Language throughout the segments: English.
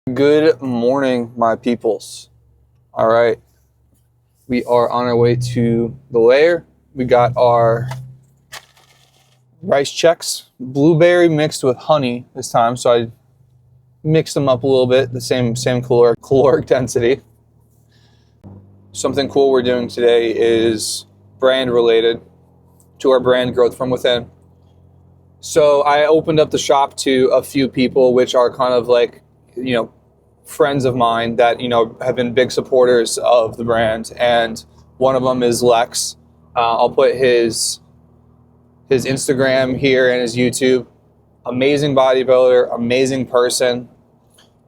Good morning, my peoples. All right, we are on our way to the lair. We got our rice checks, blueberry mixed with honey this time. So I mixed them up a little bit, the same caloric density. Something cool we're doing today is brand related to our brand growth from within. So I opened up the shop to a few people, which are kind of like, friends of mine that, have been big supporters of the brand. And one of them is Lex. I'll put his Instagram here and his YouTube. Amazing bodybuilder, amazing person,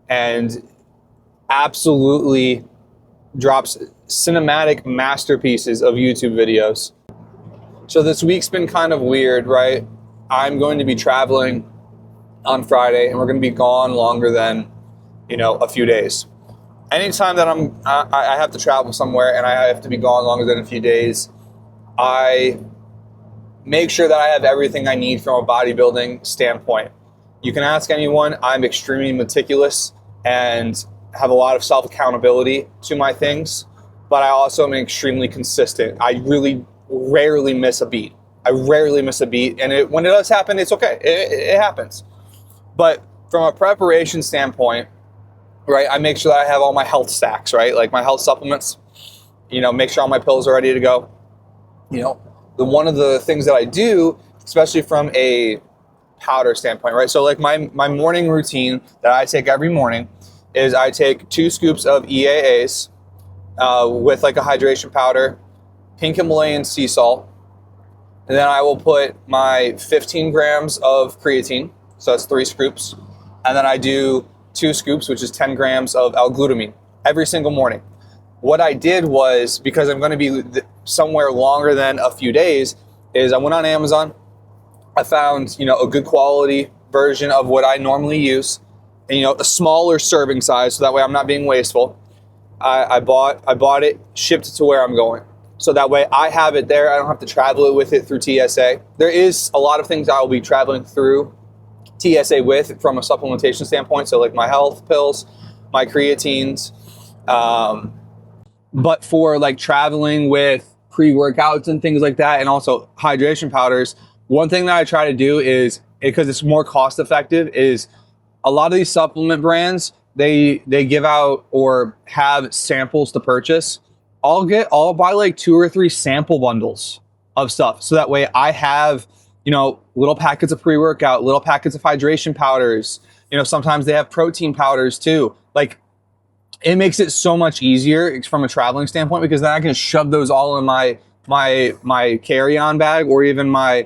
and absolutely drops cinematic masterpieces of YouTube videos. So this week's been kind of weird, right? I'm going to be traveling on Friday, and we're going to be gone longer than a few days. Anytime that I have to travel somewhere and I have to be gone longer than a few days, I make sure that I have everything I need from a bodybuilding standpoint. You can ask anyone. I'm extremely meticulous and have a lot of self-accountability to my things, but I also am extremely consistent. I really rarely miss a beat. And when it does happen, it's okay. It happens. But from a preparation standpoint, right, I make sure that I have all my health stacks, right? Like my health supplements, make sure all my pills are ready to go. One of the things that I do, especially from a powder standpoint, right? So like my morning routine that I take every morning is I take 2 scoops of EAAs with like a hydration powder, pink Himalayan sea salt, and then I will put my 15 grams of creatine, so that's 3 scoops, and then I do 2 scoops, which is 10 grams of L-glutamine every single morning. What I did was, because I'm going to be somewhere longer than a few days, is I went on Amazon. I found, a good quality version of what I normally use, and, a smaller serving size, so that way I'm not being wasteful. I bought it, shipped it to where I'm going. So that way I have it there. I don't have to travel it with it through TSA. There is a lot of things I will be traveling through TSA with from a supplementation standpoint. So like my health pills, my creatines. But for like traveling with pre-workouts and things like that, and also hydration powders, one thing that I try to do is, because it's more cost effective, is a lot of these supplement brands, they give out or have samples to purchase. I'll buy like 2 or 3 sample bundles of stuff. So that way I have, little packets of pre-workout, little packets of hydration powders. Sometimes they have protein powders too. Like, it makes it so much easier from a traveling standpoint, because then I can shove those all in my carry-on bag, or even my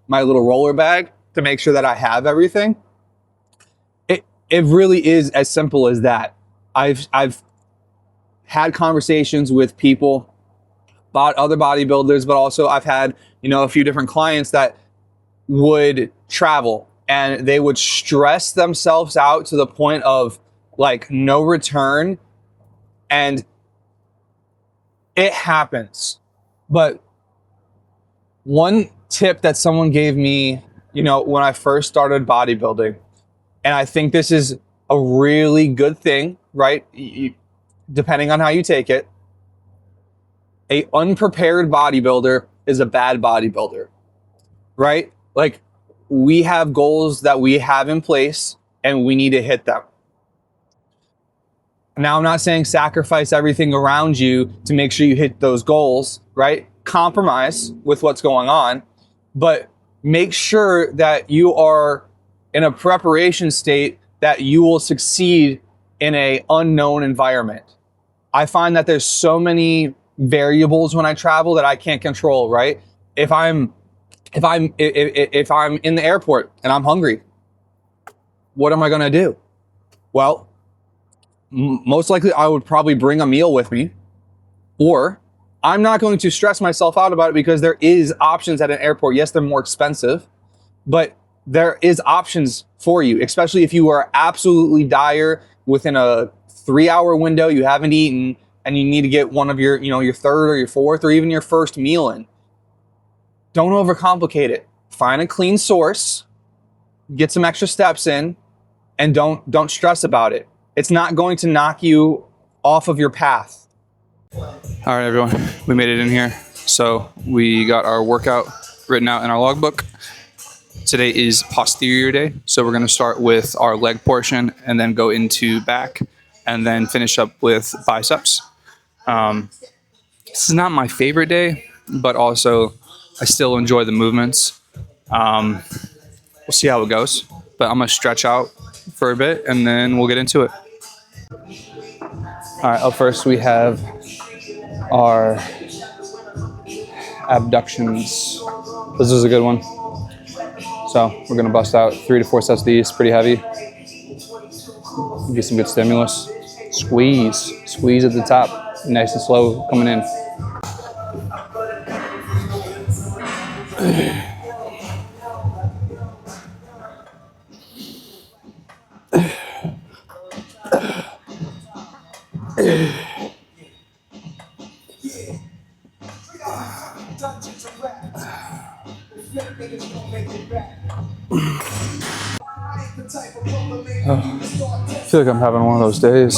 little roller bag, to make sure that I have everything. It really is as simple as that. I've had conversations with people about other bodybuilders, but also I've had, a few different clients that would travel and they would stress themselves out to the point of like no return. And it happens. But one tip that someone gave me, when I first started bodybuilding, and I think this is a really good thing, right? Depending on how you take it, a unprepared bodybuilder is a bad bodybuilder, right? Like, we have goals that we have in place and we need to hit them. Now, I'm not saying sacrifice everything around you to make sure you hit those goals, right? Compromise with what's going on, but make sure that you are in a preparation state that you will succeed in an unknown environment. I find that there's so many variables when I travel that I can't control, right? If I'm in the airport and I'm hungry, what am I going to do? Well, most likely I would probably bring a meal with me, or I'm not going to stress myself out about it, because there is options at an airport. Yes, they're more expensive, but there is options for you, especially if you are absolutely dire within a 3-hour window, you haven't eaten, and you need to get one of your, your third or your fourth or even your first meal in. Don't overcomplicate it. Find a clean source, get some extra steps in, and don't stress about it. It's not going to knock you off of your path. All right, everyone, we made it in here. So we got our workout written out in our logbook. Today is posterior day, so we're going to start with our leg portion and then go into back and then finish up with biceps. This is not my favorite day, but also I still enjoy the movements. We'll see how it goes, but I'm going to stretch out for a bit and then we'll get into it. All right, up first we have our abductions. This is a good one. So we're gonna bust out 3 to 4 sets of these, pretty heavy. Get some good stimulus. Squeeze at the top, nice and slow coming in. I feel like I'm having one of those days.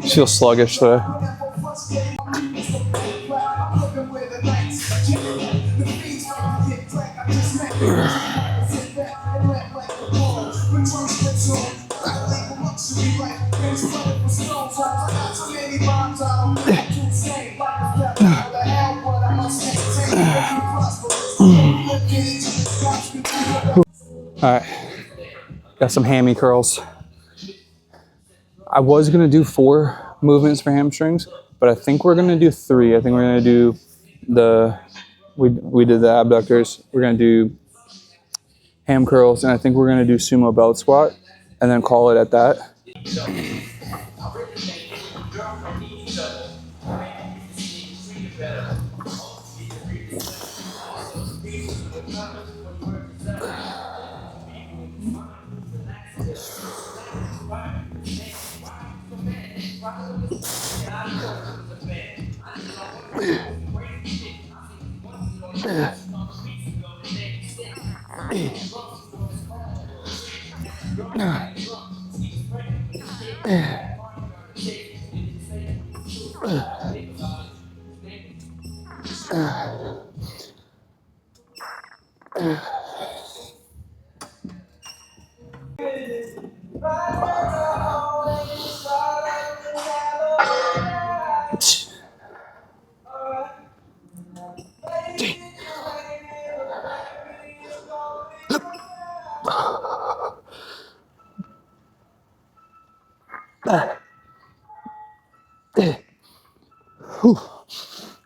I feel sluggish today. All right, got some hammy curls. I was gonna do 4 movements for hamstrings, but I think we're gonna do 3. I think we're gonna do we did the abductors. We're gonna do ham curls, and I think we're gonna do sumo belt squat, and then call it at that.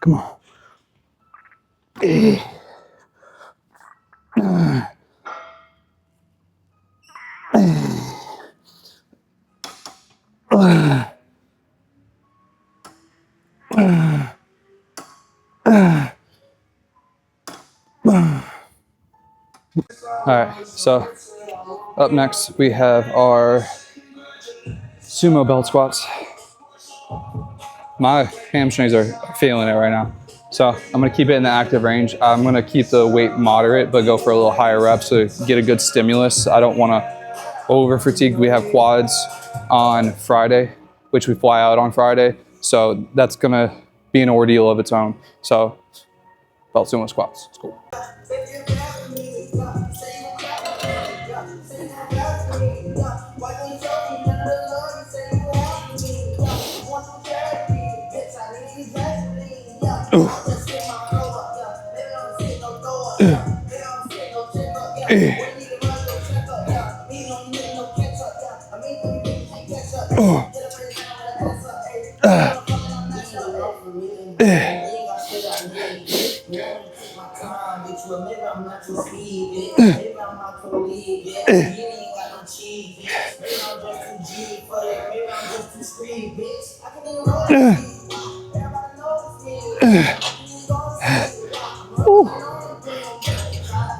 Come on. All right, so up next we have our sumo belt squats. My hamstrings are feeling it right now. So I'm gonna keep it in the active range. I'm gonna keep the weight moderate, but go for a little higher reps to get a good stimulus. I don't wanna over fatigue. We have quads on Friday, which we fly out on Friday. So that's gonna be an ordeal of its own. So belt sumo squats, it's cool.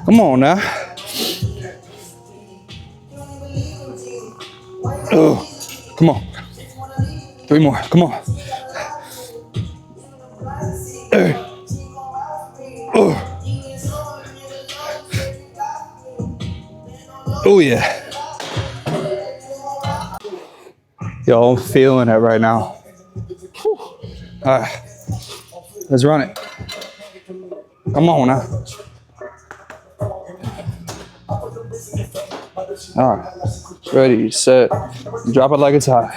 Come on now. Come on. 3 more. Come on. Oh yeah. Yo, I'm feeling it right now. All right, let's run it. Come on now. All right, ready, set, drop it like it's hot.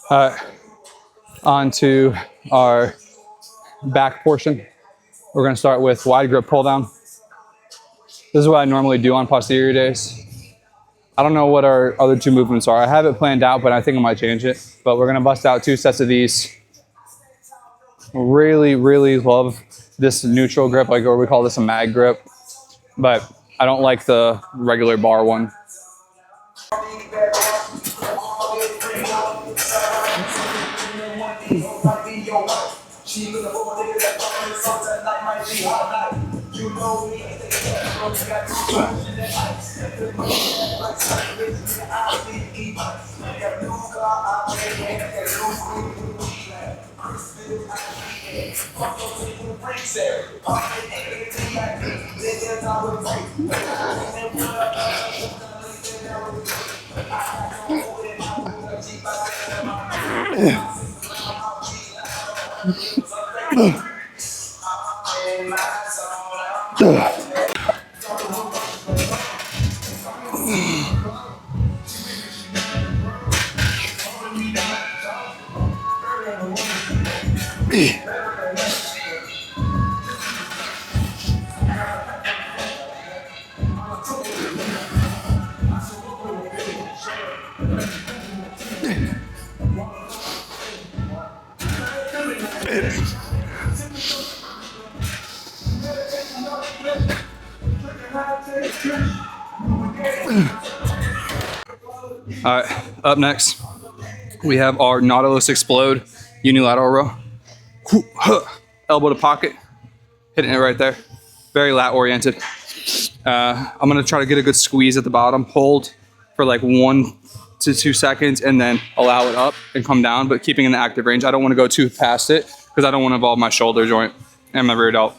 All right, on to our back portion. We're gonna start with wide grip pull down. This is what I normally do on posterior days. I don't know what our other two movements are. I have it planned out, but I think I might change it. But we're gonna bust out 2 sets of these. Really, really love this neutral grip, like, or we call this a mag grip. But I don't like the regular bar one. All right, up next, we have our Nautilus Explode unilateral row. Elbow to pocket, hitting it right there. Very lat oriented. I'm gonna try to get a good squeeze at the bottom, hold for like 1 to 2 seconds, and then allow it up and come down, but keeping in the active range. I don't wanna go too past it because I don't wanna involve my shoulder joint and my rear delt.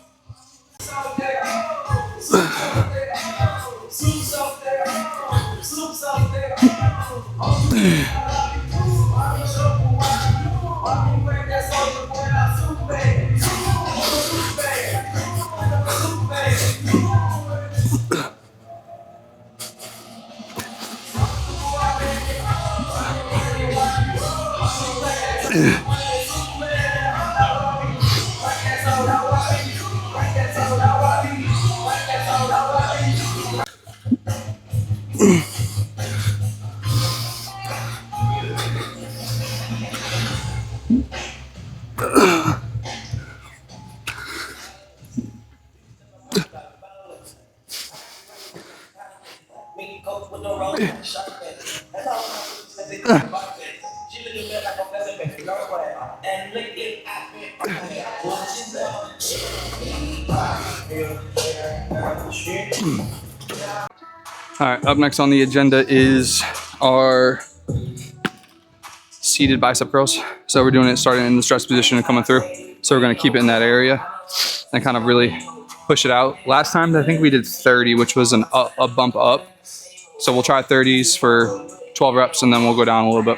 All right, up next on the agenda is our seated bicep curls. So we're doing it starting in the stretch position and coming through. So we're gonna keep it in that area and kind of really push it out. Last time, I think we did 30, which was a bump up. So we'll try 30s for 12 reps and then we'll go down a little bit.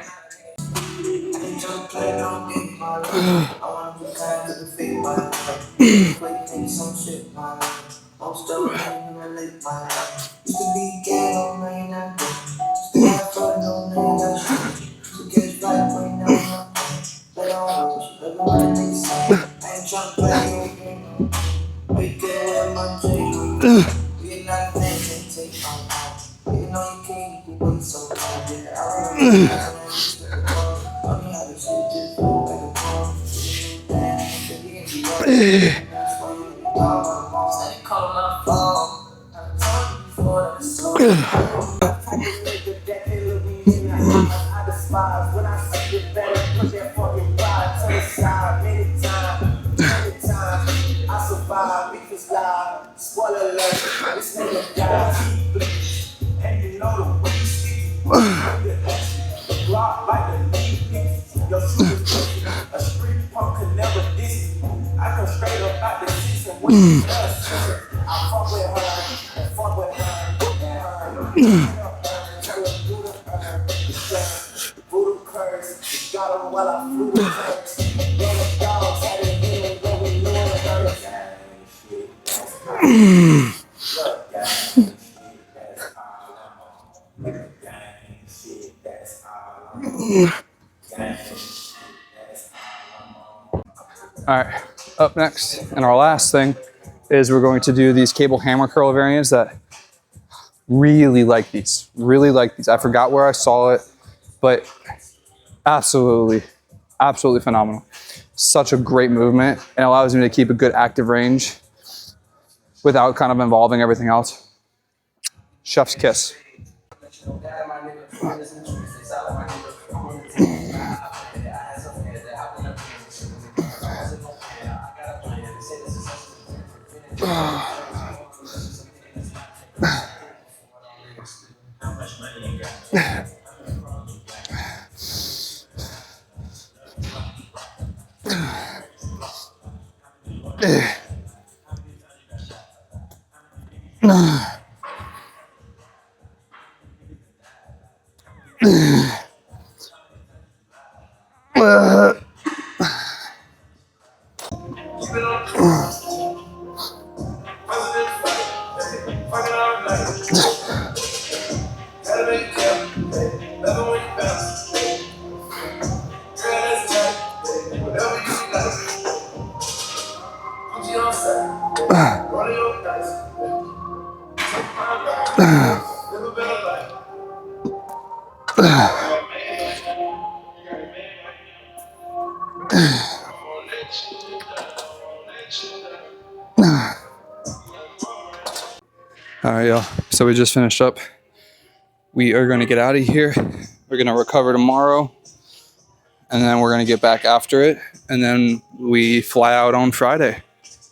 All right, up next, and our last thing is we're going to do these cable hammer curl variants that really like these, I forgot where I saw it, but absolutely phenomenal. Such a great movement, and allows me to keep a good active range without kind of involving everything else. Chef's kiss. All right, y'all. So we just finished up. We are going to get out of here. We're going to recover tomorrow, and then we're going to get back after it, and then we fly out on Friday.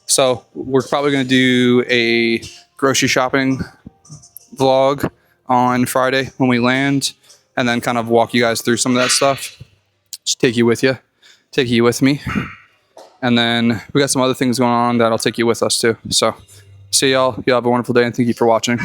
So we're probably going to do a grocery shopping vlog on Friday when we land, and then kind of walk you guys through some of that stuff. Just take you with me. And then we got some other things going on that I'll take you with us too. So see y'all. You have a wonderful day, and thank you for watching.